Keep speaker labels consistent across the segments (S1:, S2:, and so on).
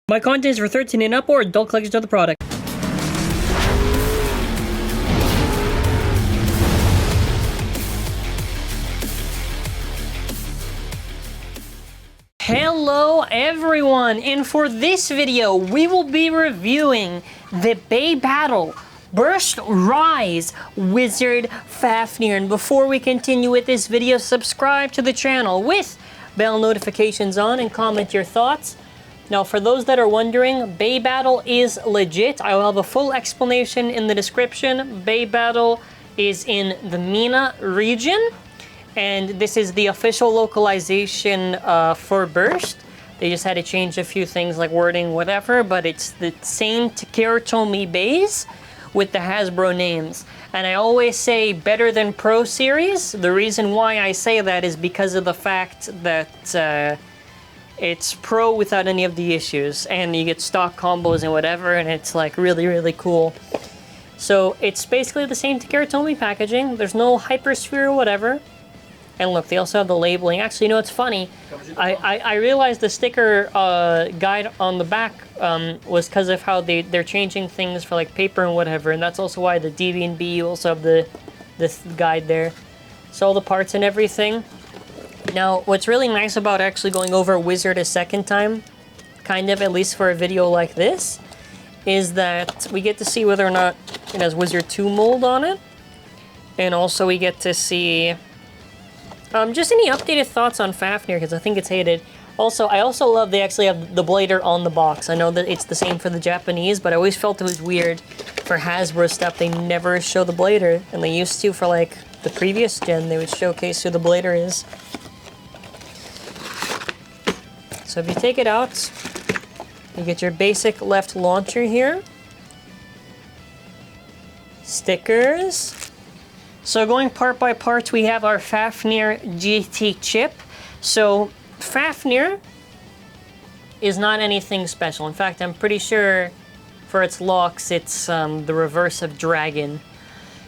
S1: My content is for 13 and up or adult collectors of the product. Hello everyone, and for this video we will be reviewing the BeyBattle Burst Rise Wizard Fafnir. And before we continue with this video, subscribe to the channel with bell notifications on and comment your thoughts. Now, for those that are wondering, BeyBattle is legit. I will have a full explanation in the description. BeyBattle is in the MENA region, and this is the official localization for Burst. They just had to change a few things like wording, whatever, but it's the same Takara Tomy BeyBlade with the HASBRO names. And I always say better than Pro Series. The reason why I say that is because of the fact that it's Pro without any of the issues, and you get stock combos and whatever, and it's like really cool. So it's basically the same Takara Tomy packaging. There's no hypersphere or whatever. And look, they also have the labeling. Actually, you know, it's funny. I realized the sticker guide on the back was because of how they're changing things for like paper and whatever, and that's also why the DB and B also have this guide there. So all the parts and everything. Now, what's really nice about actually going over Wizard a second time, kind of, at least for a video like this, is that we get to see whether or not it has Wizard 2 mold on it. And also we get to see just any updated thoughts on Fafnir, because I think it's hated. Also, I also love they actually have the blader on the box. I know that it's the same for the Japanese, but I always felt it was weird for Hasbro stuff. They never show the blader, and they used to for like the previous gen. They would showcase who the blader is. So if you take it out, you get your basic left launcher here. Stickers. So going part by part, we have our Fafnir GT chip. So Fafnir is not anything special. In fact, I'm pretty sure for its locks, it's the reverse of Dragon.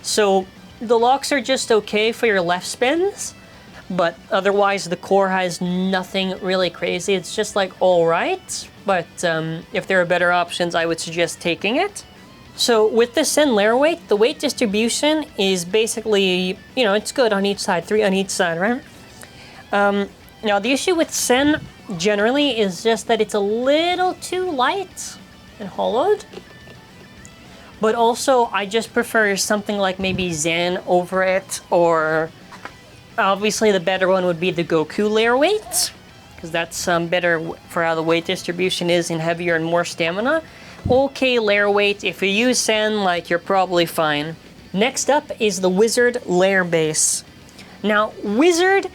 S1: So the locks are just okay for your left spins, but otherwise the core has nothing really crazy. It's just like all right, but if there are better options, I would suggest taking it. So with the Sen layer weight, the weight distribution is basically, you know, it's good on each side, 3 on each side, right? Now the issue with Sen generally is just that it's a little too light and hollowed. But also I just prefer something like maybe Zen over it, or obviously the better one would be the Goku layer weight, because that's better for how the weight distribution is and heavier and more stamina. Okay layer weight, if you use Sen, like, you're probably fine. Next up is the Wizard layer base. Now, Wizard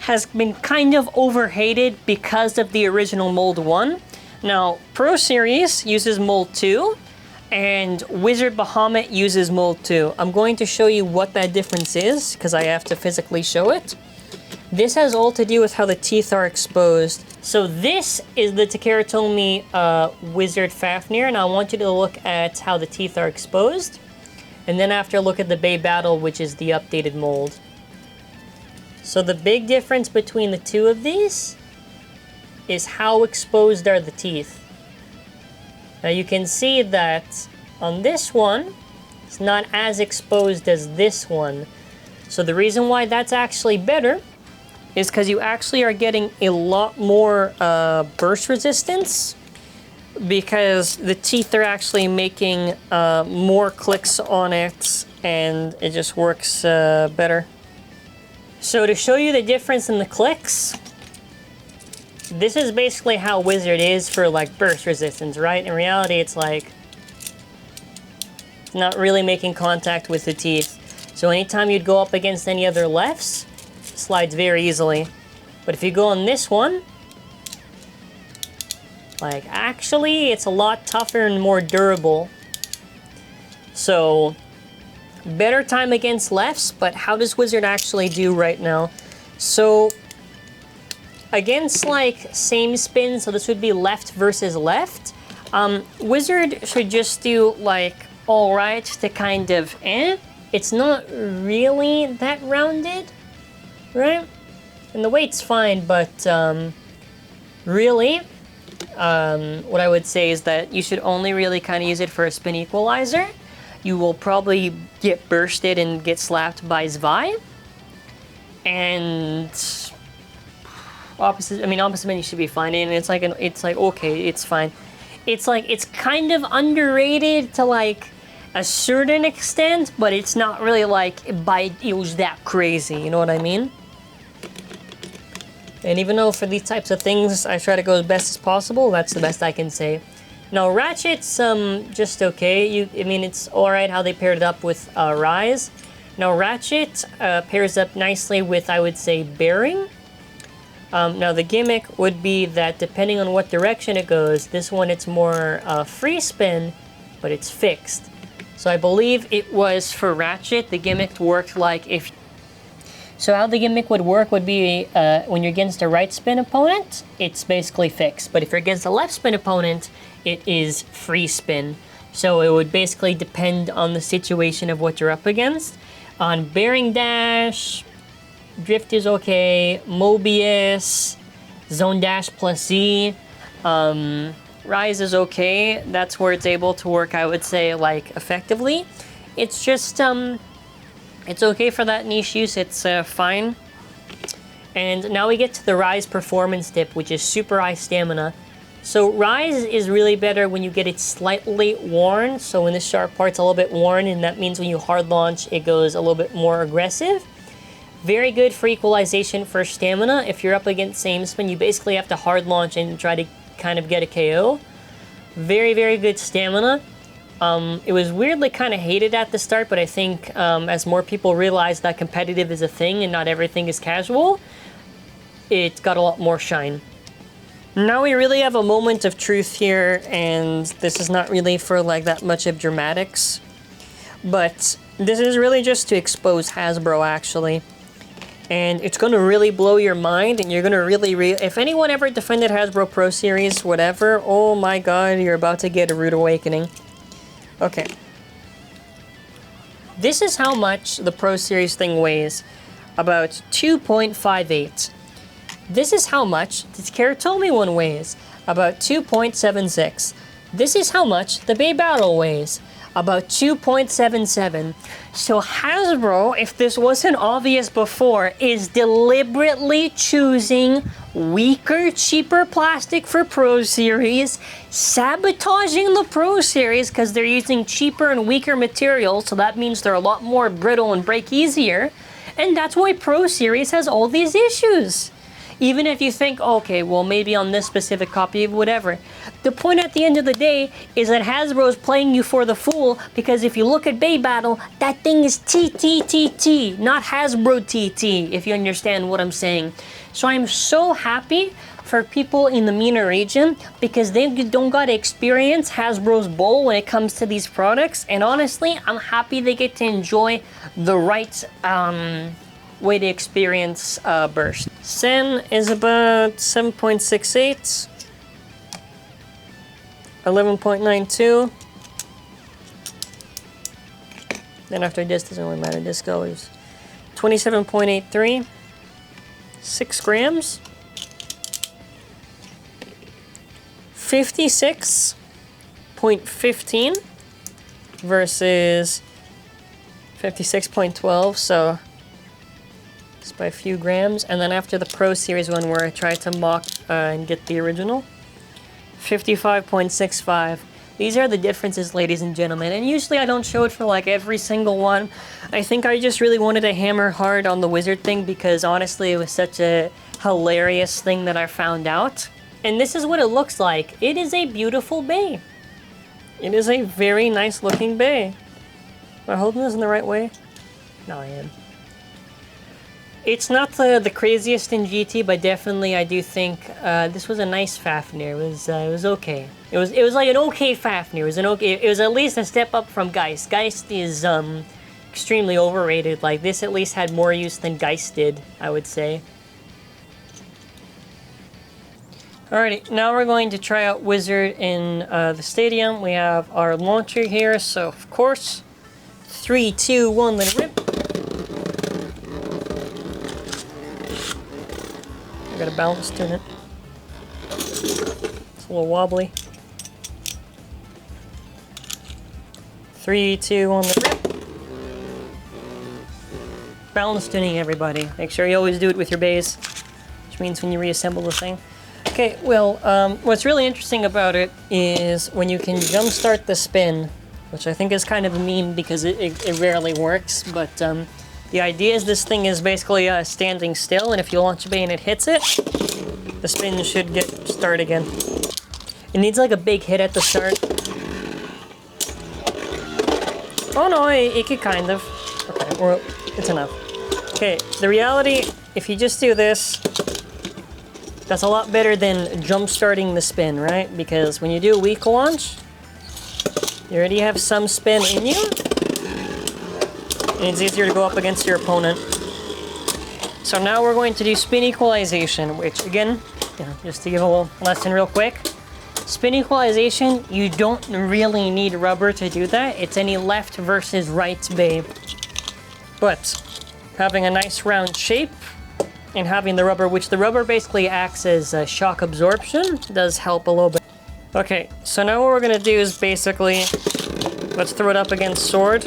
S1: has been kind of overhated because of the original Mold 1. Now, Pro Series uses Mold 2, and Wizard Bahamut uses Mold 2. I'm going to show you what that difference is, because I have to physically show it. This has all to do with how the teeth are exposed. So this is the Takara Tomy Wizard Fafnir, and I want you to look at how the teeth are exposed. And then after, look at the BeyBattle, which is the updated mold. So the big difference between the two of these is how exposed are the teeth. Now you can see that on this one, it's not as exposed as this one. So the reason why that's actually better is because you actually are getting a lot more burst resistance, because the teeth are actually making more clicks on it, and it just works better. So to show you the difference in the clicks, this is basically how Wizard is for like burst resistance, right? In reality, it's like not really making contact with the teeth. So anytime you'd go up against any other lefts, it slides very easily. But if you go on this one, like, actually it's a lot tougher and more durable. So better time against lefts, but how does Wizard actually do right now? So against like same spin, so this would be left versus left, Wizard should just do like all right to kind of It's not really that rounded, right? And the weight's fine, but really what I would say is that you should only really kind of use it for a spin equalizer. You will probably get bursted and get slapped by Zwei. And opposite menu should be fine. And it's like okay, it's fine. It's kind of underrated to like a certain extent, but it's not really like it was that crazy. You know what I mean? And even though for these types of things I try to go as best as possible, that's the best I can say. Now Ratchet's just okay. It's alright how they paired it up with Rise. Now Ratchet pairs up nicely with, I would say, Bearing. Now the gimmick would be that depending on what direction it goes, this one it's more free spin, but it's fixed. So I believe it was for Ratchet, the gimmick worked like if... So how the gimmick would work would be when you're against a right spin opponent, it's basically fixed. But if you're against a left spin opponent, it is free spin. So it would basically depend on the situation of what you're up against. On Bearing Dash, Drift is okay, Mobius, Zone Dash plus Z, Rise is okay. That's where it's able to work, I would say, like, effectively. It's just, it's okay for that niche use, it's fine. And now we get to the Rise Performance Dip, which is super high stamina. So Rise is really better when you get it slightly worn, so when the sharp part's a little bit worn, and that means when you hard launch, it goes a little bit more aggressive. Very good for equalization for stamina. If you're up against same spin, you basically have to hard launch and try to kind of get a KO. Very, very good stamina. It was weirdly kind of hated at the start, but I think as more people realize that competitive is a thing and not everything is casual, it got a lot more shine. Now we really have a moment of truth here, and this is not really for like that much of dramatics, but this is really just to expose Hasbro actually. And it's going to really blow your mind, and you're going to really... if anyone ever defended Hasbro Pro Series, whatever, oh my god, you're about to get a rude awakening. Okay. This is how much the Pro Series thing weighs. About 2.58. This is how much the Takara Tomy one weighs. About 2.76. This is how much the BeyBattle weighs. About 2.77. So Hasbro, if this wasn't obvious before, is deliberately choosing weaker, cheaper plastic for Pro Series, sabotaging the Pro Series because they're using cheaper and weaker materials, so that means they're a lot more brittle and break easier, and that's why Pro Series has all these issues. Even if you think, okay, well, maybe on this specific copy, whatever. The point at the end of the day is that Hasbro is playing you for the fool, because if you look at BeyBattle, that thing is TTTT, not Hasbro TT, if you understand what I'm saying. So I'm so happy for people in the MENA region, because they don't got to experience Hasbro's bull when it comes to these products. And honestly, I'm happy they get to enjoy the right way to experience Burst. Sen is about 7.68, 11.92. Then after this, doesn't really matter, this goes 27.83, 6 grams, 56.15 versus 56.12, so by a few grams. And then after the Pro Series one, where I tried to mock and get the original, 55.65. These are the differences, ladies and gentlemen, and usually I don't show it for like every single one. I think I just really wanted to hammer hard on the wizard thing, because honestly it was such a hilarious thing that I found out. And this is what it looks like. It is a beautiful bay. It is a very nice looking bay. Am I holding this in the right way? No, I am. It's not the craziest in GT, but definitely I do think this was a nice Fafnir. It was okay. It was like an okay Fafnir. It was at least a step up from Geist. Geist is extremely overrated. Like, this at least had more use than Geist did, I would say. Alrighty, now we're going to try out Wizard in the stadium. We have our launcher here, so of course, 3, 2, 1, let it rip. Got a balance to it. It's a little wobbly. 3, 2 on the rip. Balance tuning, everybody. Make sure you always do it with your bays, which means when you reassemble the thing. Okay, well, what's really interesting about it is when you can jumpstart the spin, which I think is kind of a meme because it rarely works, but the idea is this thing is basically standing still, and if you launch a bay and it hits it, the spin should start again. It needs like a big hit at the start. Oh no, it could kind of. Okay, well, it's enough. Okay, the reality, if you just do this, that's a lot better than jump starting the spin, right? Because when you do a weak launch, you already have some spin in you, and it's easier to go up against your opponent. So now we're going to do spin equalization, which again, just to give a little lesson real quick. Spin equalization, you don't really need rubber to do that. It's any left versus right bay. But having a nice round shape and having the rubber, which the rubber basically acts as shock absorption, does help a little bit. Okay, so now what we're gonna do is basically, let's throw it up against sword.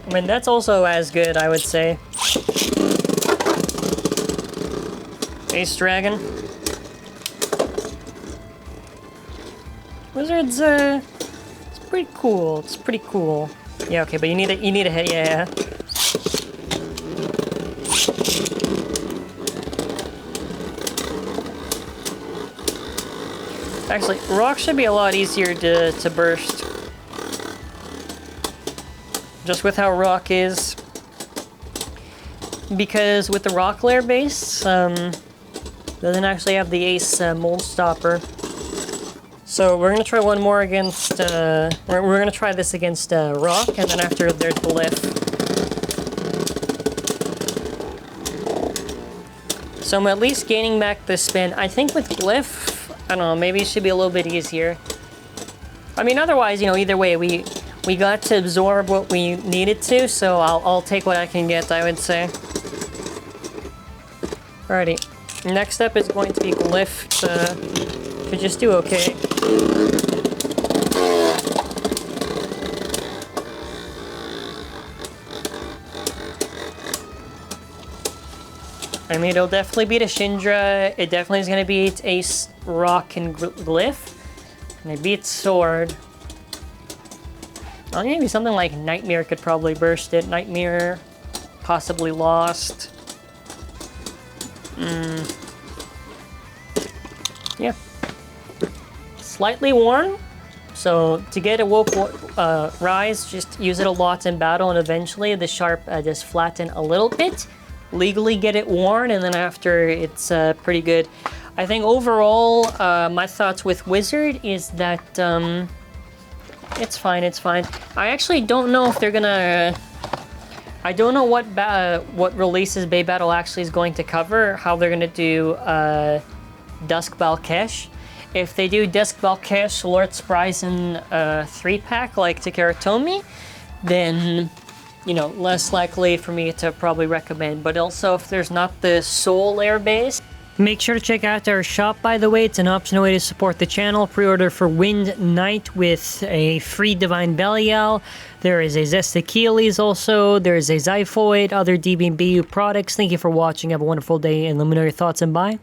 S1: I mean, that's also as good, I would say. Ace Dragon. Wizards, it's pretty cool. It's pretty cool. Yeah, okay, but you need a hit, yeah. Actually, rock should be a lot easier to burst. Just with how rock is. Because with the rock layer base, doesn't actually have the ace mold stopper. So we're gonna try one more against, we're gonna try this against rock, and then after there's glyph. So I'm at least gaining back the spin. I think with glyph, I don't know, maybe it should be a little bit easier. I mean, otherwise, either way, we got to absorb what we needed to, so I'll take what I can get, I would say. Alrighty, next up is going to be glyph to just do okay. I mean, it'll definitely beat a Shindra, it definitely is going to beat Ace, Rock, and Glyph, and it beats Sword. Oh, maybe something like Nightmare could probably burst it. Nightmare, possibly Lost. Yeah. Slightly worn, so to get a Woke Rise, just use it a lot in battle, and eventually the sharp just flatten a little bit. Legally get it worn, and then after it's pretty good. I think overall, my thoughts with Wizard is that it's fine, it's fine. I actually don't know if they're gonna... I don't know what releases BeyBattle actually is going to cover, how they're gonna do Dusk Balkesh. If they do Dusk Balkesh, Lord Surprise, and 3-pack like Takara Tomy, then, less likely for me to probably recommend. But also, if there's not the Soul Air base, make sure to check out our shop, by the way. It's an optional way to support the channel. Pre-order for Wind Knight with a free Divine Belial. There is a Zest Achilles also. There is a Zyphoid, other DB and BU products. Thank you for watching. Have a wonderful day, and let me know your thoughts, and bye.